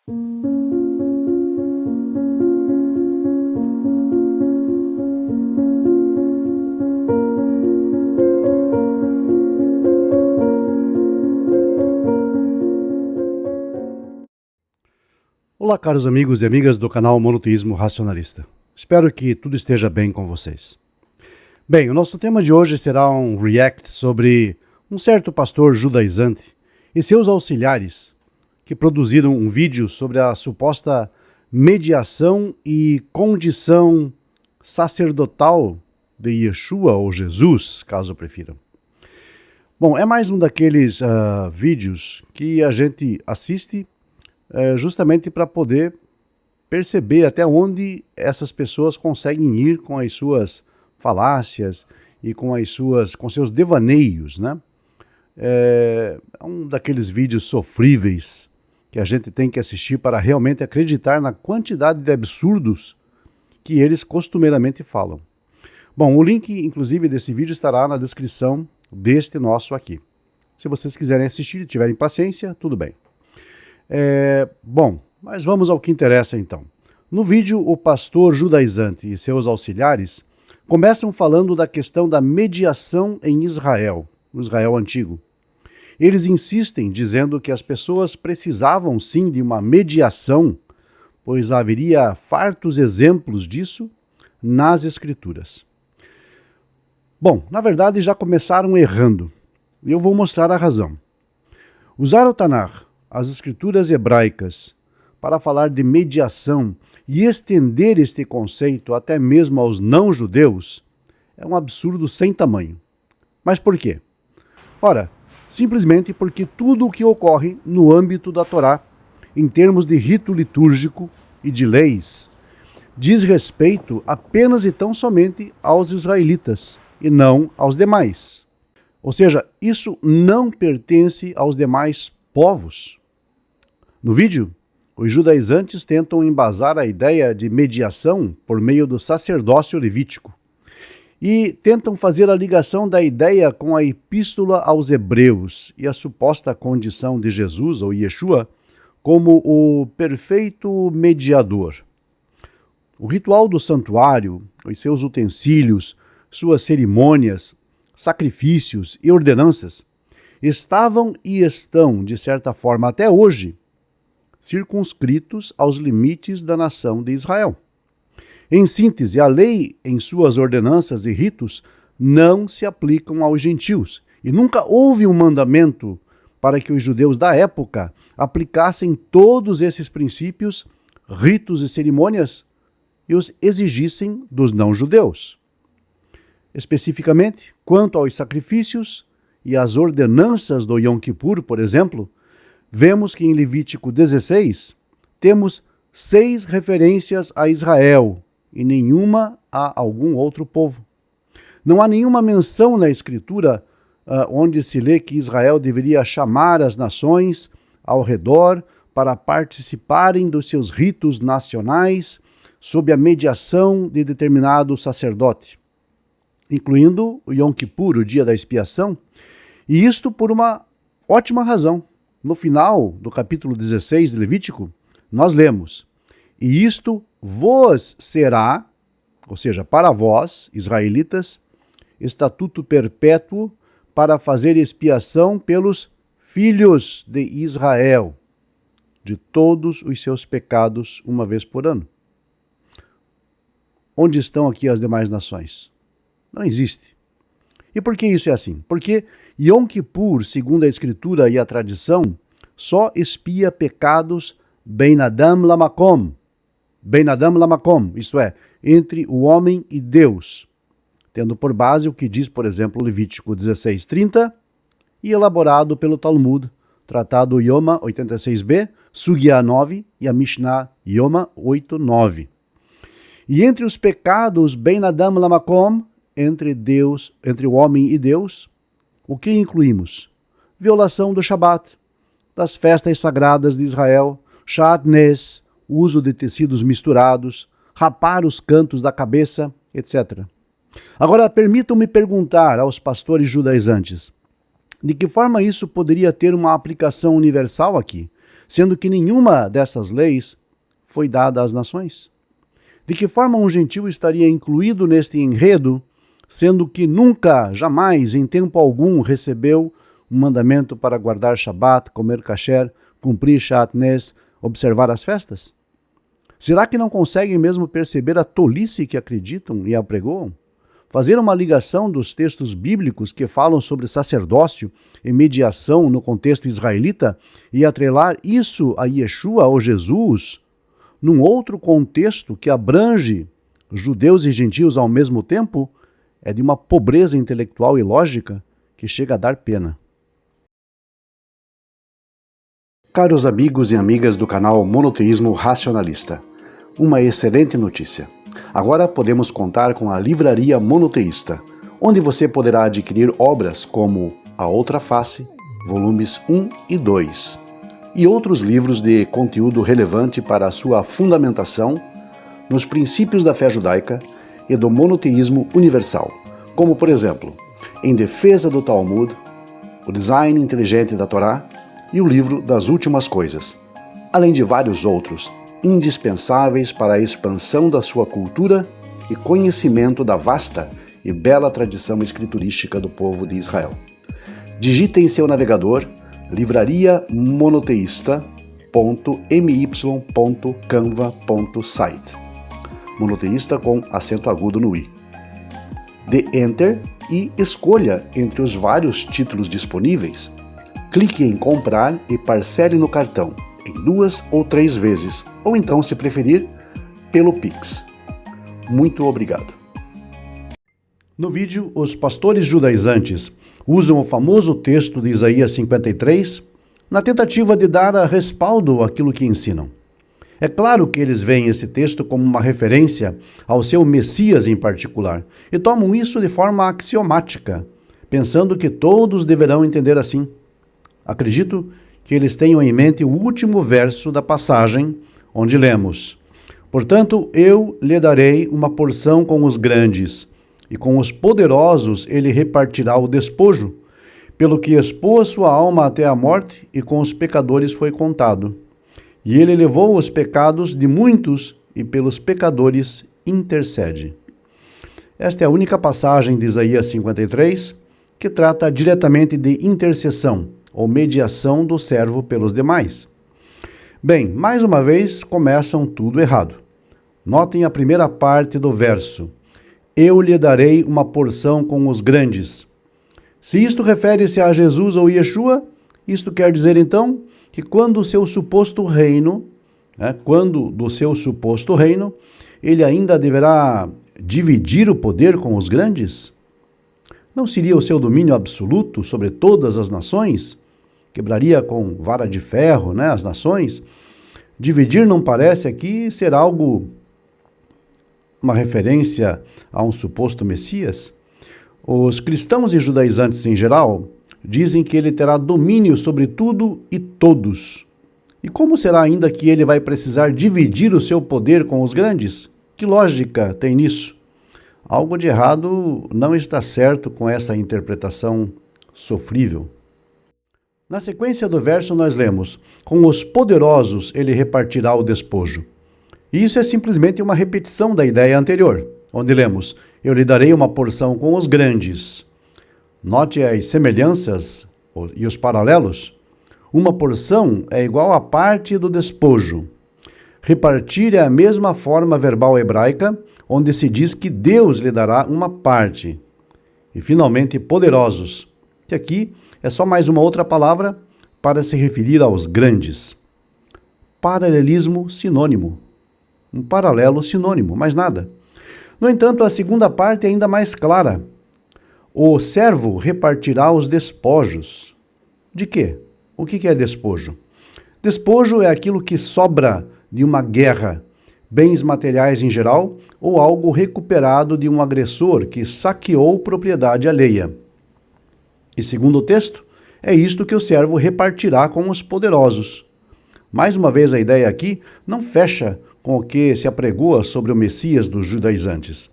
Olá, caros amigos e amigas do canal Monoteísmo Racionalista. Espero que tudo esteja bem com vocês. Bem, o nosso tema de hoje será um react sobre um certo pastor judaizante e seus auxiliares que produziram um vídeo sobre a suposta mediação e condição sacerdotal de Yeshua ou Jesus, caso prefiram. Bom, é mais um daqueles vídeos que a gente assiste justamente para poder perceber até onde essas pessoas conseguem ir com as suas falácias e com seus devaneios, né? É um daqueles vídeos sofríveis que a gente tem que assistir para realmente acreditar na quantidade de absurdos que eles costumeiramente falam. Bom, o link, inclusive, desse vídeo estará na descrição deste nosso aqui. Se vocês quiserem assistir e tiverem paciência, tudo bem. Bom, mas vamos ao que interessa então. No vídeo, o pastor judaizante e seus auxiliares começam falando da questão da mediação em Israel, no Israel antigo. Eles insistem dizendo que as pessoas precisavam sim de uma mediação, pois haveria fartos exemplos disso nas Escrituras. Bom, na verdade já começaram errando, e eu vou mostrar a razão. Usar o Tanar, as escrituras hebraicas, para falar de mediação e estender este conceito até mesmo aos não-judeus é um absurdo sem tamanho. Mas por quê? Ora, simplesmente porque tudo o que ocorre no âmbito da Torá, em termos de rito litúrgico e de leis, diz respeito apenas e tão somente aos israelitas e não aos demais. Ou seja, isso não pertence aos demais povos. No vídeo, os judaizantes tentam embasar a ideia de mediação por meio do sacerdócio levítico e tentam fazer a ligação da ideia com a epístola aos Hebreus e a suposta condição de Jesus, ou Yeshua, como o perfeito mediador. O ritual do santuário, os seus utensílios, suas cerimônias, sacrifícios e ordenanças estavam e estão, de certa forma até hoje, circunscritos aos limites da nação de Israel. Em síntese, a lei, em suas ordenanças e ritos, não se aplicam aos gentios, e nunca houve um mandamento para que os judeus da época aplicassem todos esses princípios, ritos e cerimônias e os exigissem dos não-judeus. Especificamente, quanto aos sacrifícios e às ordenanças do Yom Kippur, por exemplo, vemos que em Levítico 16 temos 6 referências a Israel e nenhuma a algum outro povo. Não há nenhuma menção na Escritura onde se lê que Israel deveria chamar as nações ao redor para participarem dos seus ritos nacionais sob a mediação de determinado sacerdote, incluindo o Yom Kippur, o dia da expiação, e isto por uma ótima razão. No final do capítulo 16 de Levítico, nós lemos: "E isto vos será", ou seja, para vós, israelitas, estatuto perpétuo para fazer expiação pelos filhos de Israel, de todos os seus pecados, uma vez por ano. Onde estão aqui as demais nações? Não existe. E por que isso é assim? Porque Yom Kippur, segundo a Escritura e a tradição, só expia pecados ben Adam lamakom, isto é, entre o homem e Deus, tendo por base o que diz, por exemplo, Levítico 16:30 e elaborado pelo Talmud, tratado Yoma 86b, Sugya 9 e a Mishnah Yoma 8:9. E entre os pecados ben Adam lamakom, entre o homem e Deus, o que incluímos? Violação do Shabat, das festas sagradas de Israel, Shatnes, uso de tecidos misturados, rapar os cantos da cabeça, etc. Agora, permitam-me perguntar aos pastores judaizantes, de que forma isso poderia ter uma aplicação universal aqui, sendo que nenhuma dessas leis foi dada às nações? De que forma um gentio estaria incluído neste enredo, sendo que nunca, jamais, em tempo algum, recebeu um mandamento para guardar Shabat, comer kasher, cumprir Shatnez, observar as festas? Será que não conseguem mesmo perceber a tolice que acreditam e apregoam? Fazer uma ligação dos textos bíblicos que falam sobre sacerdócio e mediação no contexto israelita e atrelar isso a Yeshua ou Jesus num outro contexto que abrange judeus e gentios ao mesmo tempo é de uma pobreza intelectual e lógica que chega a dar pena. Caros amigos e amigas do canal Monoteísmo Racionalista, uma excelente notícia. Agora podemos contar com a Livraria Monoteísta, onde você poderá adquirir obras como A Outra Face, volumes 1 e 2, e outros livros de conteúdo relevante para a sua fundamentação nos princípios da fé judaica e do monoteísmo universal, como, por exemplo, Em Defesa do Talmud, O Design Inteligente da Torá e o Livro das Últimas Coisas, além de vários outros indispensáveis para a expansão da sua cultura e conhecimento da vasta e bela tradição escriturística do povo de Israel. Digite em seu navegador livrariamonoteísta.my.canva.site, monoteísta com acento agudo no i. Dê Enter e escolha entre os vários títulos disponíveis. Clique em comprar e parcele no cartão em 2 ou 3 vezes, ou então, se preferir, pelo Pix. Muito obrigado. No vídeo, os pastores judaizantes usam o famoso texto de Isaías 53 na tentativa de dar respaldo àquilo que ensinam. É claro que eles veem esse texto como uma referência ao seu Messias em particular e tomam isso de forma axiomática, pensando que todos deverão entender assim. Acredito que eles tenham em mente o último verso da passagem, onde lemos: Portanto, eu lhe darei uma porção com os grandes, e com os poderosos ele repartirá o despojo, pelo que expôs sua alma até a morte, e com os pecadores foi contado. E ele levou os pecados de muitos, e pelos pecadores intercede. Esta é a única passagem de Isaías 53 que trata diretamente de intercessão, ou mediação do servo pelos demais. Bem, mais uma vez começam tudo errado. Notem a primeira parte do verso. Eu lhe darei uma porção com os grandes. Se isto refere-se a Jesus ou Yeshua, isto quer dizer então que quando do seu suposto reino, ele ainda deverá dividir o poder com os grandes? Não seria o seu domínio absoluto sobre todas as nações? Quebraria com vara de ferro, as nações? Dividir não parece aqui ser uma referência a um suposto Messias? Os cristãos e judaizantes em geral dizem que ele terá domínio sobre tudo e todos. E como será ainda que ele vai precisar dividir o seu poder com os grandes? Que lógica tem nisso? Algo de errado não está certo com essa interpretação sofrível. Na sequência do verso nós lemos: com os poderosos ele repartirá o despojo. E isso é simplesmente uma repetição da ideia anterior, onde lemos: eu lhe darei uma porção com os grandes. Note as semelhanças e os paralelos. Uma porção é igual a parte do despojo. Repartir é a mesma forma verbal hebraica, onde se diz que Deus lhe dará uma parte. E finalmente, poderosos, que aqui é só mais uma outra palavra para se referir aos grandes. Paralelismo sinônimo. Um paralelo sinônimo, mais nada. No entanto, a segunda parte é ainda mais clara. O servo repartirá os despojos. De quê? O que é despojo? Despojo é aquilo que sobra de uma guerra, bens materiais em geral, ou algo recuperado de um agressor que saqueou propriedade alheia. E segundo o texto, é isto que o servo repartirá com os poderosos. Mais uma vez, a ideia aqui não fecha com o que se apregoa sobre o Messias dos judaizantes.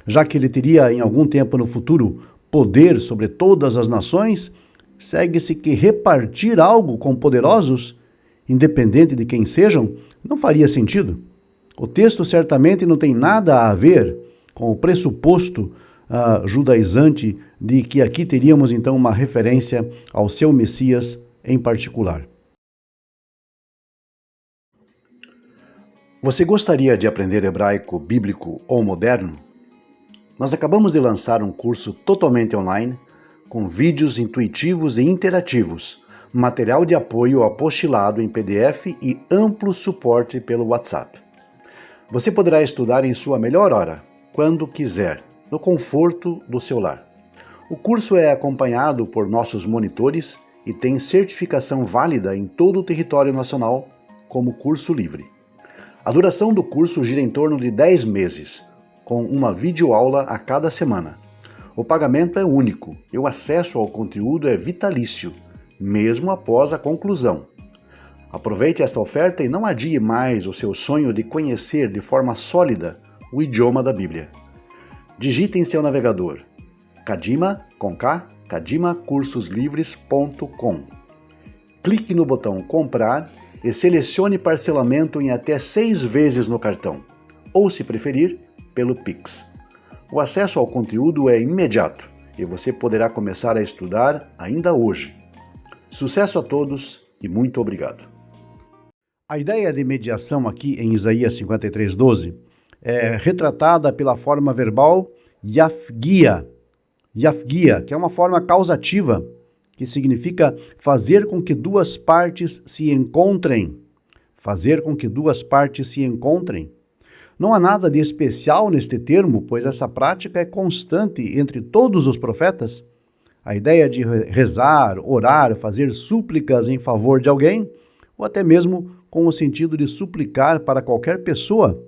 Já que ele teria em algum tempo no futuro poder sobre todas as nações, segue-se que repartir algo com poderosos independente de quem sejam, não faria sentido. O texto certamente não tem nada a ver com o pressuposto judaizante de que aqui teríamos então uma referência ao seu Messias em particular. Você gostaria de aprender hebraico bíblico ou moderno? Nós acabamos de lançar um curso totalmente online, com vídeos intuitivos e interativos, material de apoio apostilado em PDF e amplo suporte pelo WhatsApp. Você poderá estudar em sua melhor hora, quando quiser, no conforto do seu lar. O curso é acompanhado por nossos monitores e tem certificação válida em todo o território nacional como curso livre. A duração do curso gira em torno de 10 meses, com uma videoaula a cada semana. O pagamento é único e o acesso ao conteúdo é vitalício, mesmo após a conclusão. Aproveite esta oferta e não adie mais o seu sonho de conhecer de forma sólida o idioma da Bíblia. Digite em seu navegador kadimacursosLivres.com. Clique no botão Comprar e selecione parcelamento em até 6 vezes no cartão, ou, se preferir, pelo Pix. O acesso ao conteúdo é imediato e você poderá começar a estudar ainda hoje. Sucesso a todos e muito obrigado. A ideia de mediação aqui em Isaías 53:12 é retratada pela forma verbal yafgia, que é uma forma causativa, que significa fazer com que duas partes se encontrem. Fazer com que duas partes se encontrem. Não há nada de especial neste termo, pois essa prática é constante entre todos os profetas. A ideia de rezar, orar, fazer súplicas em favor de alguém, ou até mesmo com o sentido de suplicar para qualquer pessoa.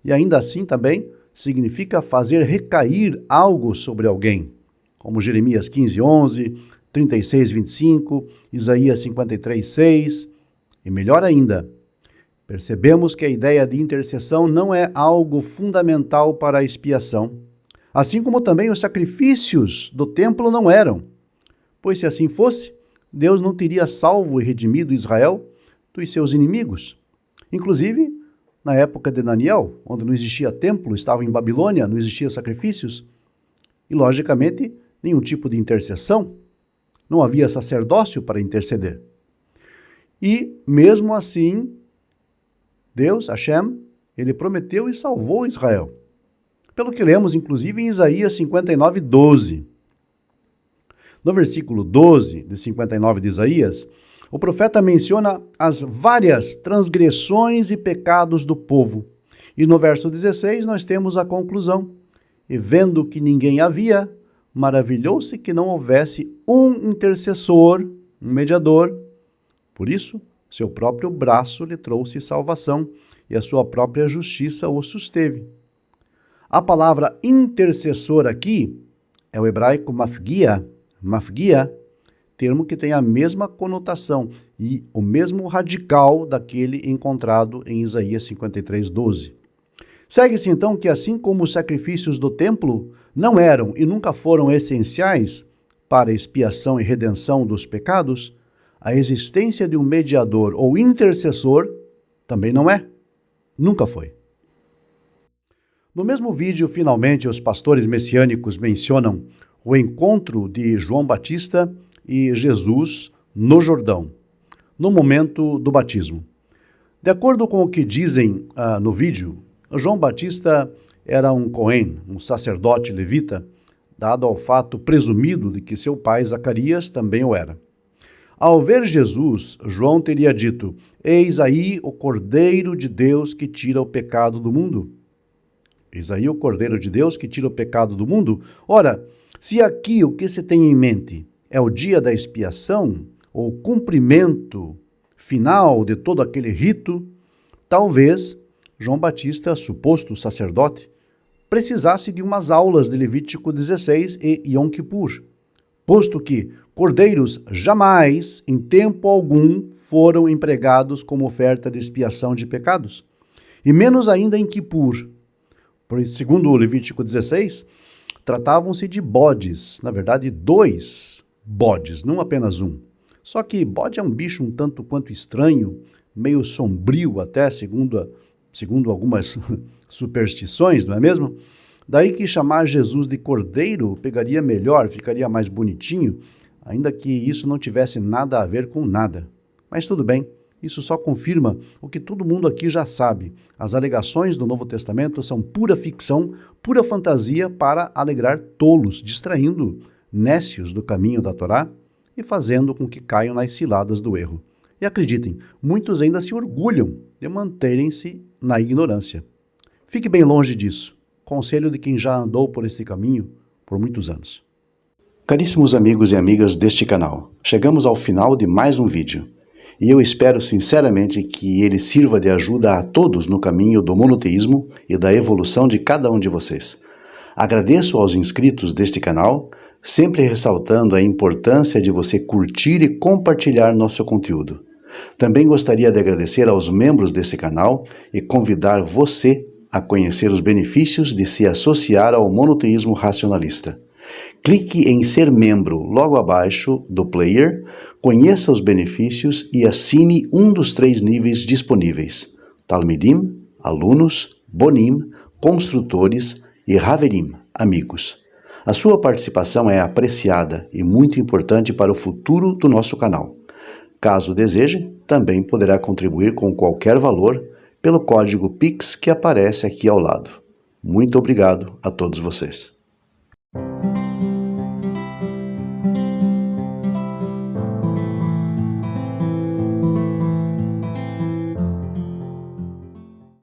E ainda assim também significa fazer recair algo sobre alguém, como Jeremias 15:11, 36:25, Isaías 53:6, e melhor ainda, percebemos que a ideia de intercessão não é algo fundamental para a expiação, assim como também os sacrifícios do templo não eram, pois se assim fosse, Deus não teria salvo e redimido Israel dos seus inimigos. Inclusive, na época de Daniel, onde não existia templo, estava em Babilônia, não existia sacrifícios, e logicamente nenhum tipo de intercessão. Não havia sacerdócio para interceder. E, mesmo assim, Deus, Hashem, ele prometeu e salvou Israel. Pelo que lemos, inclusive, em Isaías 59:12. No versículo 12 de 59 de Isaías, o profeta menciona as várias transgressões e pecados do povo. E no verso 16 nós temos a conclusão. E vendo que ninguém havia, maravilhou-se que não houvesse um intercessor, um mediador. Por isso, seu próprio braço lhe trouxe salvação e a sua própria justiça o susteve. A palavra intercessor aqui é o hebraico mafgia, termo que tem a mesma conotação e o mesmo radical daquele encontrado em Isaías 53:12. Segue-se então que assim como os sacrifícios do templo não eram e nunca foram essenciais para a expiação e redenção dos pecados, a existência de um mediador ou intercessor também não é. Nunca foi. No mesmo vídeo, finalmente, os pastores messiânicos mencionam o encontro de João Batista e Jesus no Jordão, no momento do batismo. De acordo com o que dizem no vídeo, João Batista era um Cohen, um sacerdote levita, dado ao fato presumido de que seu pai Zacarias também o era. Ao ver Jesus, João teria dito: "Eis aí o Cordeiro de Deus que tira o pecado do mundo." Eis aí o Cordeiro de Deus que tira o pecado do mundo. Ora, se aqui o que se tem em mente é o dia da expiação, ou o cumprimento final de todo aquele rito, talvez João Batista, suposto sacerdote, precisasse de umas aulas de Levítico 16 e Yom Kippur, posto que cordeiros jamais, em tempo algum, foram empregados como oferta de expiação de pecados, e menos ainda em Kippur. Segundo o Levítico 16, tratavam-se de bodes, na verdade 2 bodes, não apenas um. Só que bode é um bicho um tanto quanto estranho, meio sombrio até, segundo algumas superstições, não é mesmo? Daí que chamar Jesus de cordeiro pegaria melhor, ficaria mais bonitinho, ainda que isso não tivesse nada a ver com nada. Mas tudo bem, isso só confirma o que todo mundo aqui já sabe. As alegações do Novo Testamento são pura ficção, pura fantasia para alegrar tolos, distraindo nécios do caminho da Torá e fazendo com que caiam nas ciladas do erro. E acreditem, muitos ainda se orgulham de manterem-se na ignorância. Fique bem longe disso. Conselho de quem já andou por esse caminho por muitos anos. Caríssimos amigos e amigas deste canal, chegamos ao final de mais um vídeo. E eu espero sinceramente que ele sirva de ajuda a todos no caminho do monoteísmo e da evolução de cada um de vocês. Agradeço aos inscritos deste canal, sempre ressaltando a importância de você curtir e compartilhar nosso conteúdo. Também gostaria de agradecer aos membros desse canal e convidar você a conhecer os benefícios de se associar ao monoteísmo racionalista. Clique em ser membro logo abaixo do player, conheça os benefícios e assine um dos 3 níveis disponíveis: Talmidim, alunos, Bonim, construtores e Haverim, amigos. A sua participação é apreciada e muito importante para o futuro do nosso canal. Caso deseje, também poderá contribuir com qualquer valor pelo código PIX que aparece aqui ao lado. Muito obrigado a todos vocês.